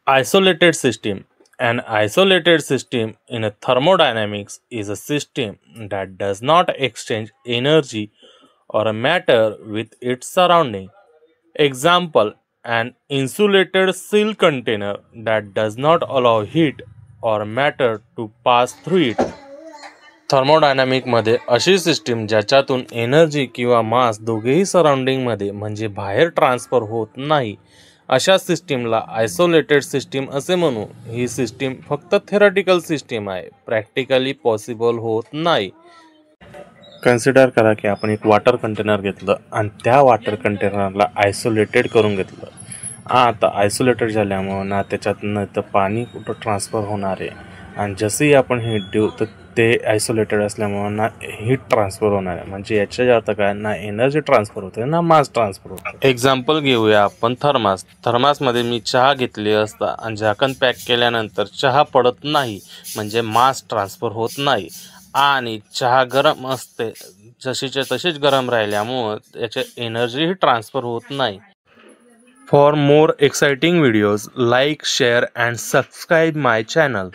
Isolated system. An isolated system in a thermodynamics is a system that does not exchange energy or matter with its surrounding. Example: an insulated seal container that does not allow heat or matter to pass through it. थर्मोडायनामिकमध्ये अशी system ज्याच्यातून energy किंवा मास दोघेही सराउंडिंगमध्ये म्हणजे बाहेर transfer होत नाही अशा सिस्टीमला आयसोलेटेड सिस्टीम असे म्हणू. ही सिस्टीम फक्त थेरटिकल सिस्टीम आहे, प्रॅक्टिकली पॉसिबल होत नाही. कन्सिडर करा की आपण एक वॉटर कंटेनर घेतलं आणि त्या वॉटर कंटेनरला आयसोलेटेड करून घेतलं. आता आयसोलेटेड झाल्यामुळं ना त्याच्यातनं तर पाणी कुठं ट्रान्सफर होणार आहे आणि जसंही आपण हीट देऊ तर ते आयसोलेटेड असल्यामुळं ना हीट ट्रान्सफर होणार आहे. म्हणजे याच्या अर्थ काय, ना एनर्जी ट्रान्सफर होते ना मास ट्रान्सफर होते. एक्झाम्पल घेऊया आपण थर्मासमध्ये मी चहा घेतली असता आणि झाकण पॅक केल्यानंतर चहा पडत नाही म्हणजे मास ट्रान्सफर होत नाही आणि चहा गरम असते, जशीच्या तशीच गरम राहिल्यामुळं त्याचे एनर्जीही ट्रान्सफर होत नाही. For more exciting videos, like, share and subscribe my channel.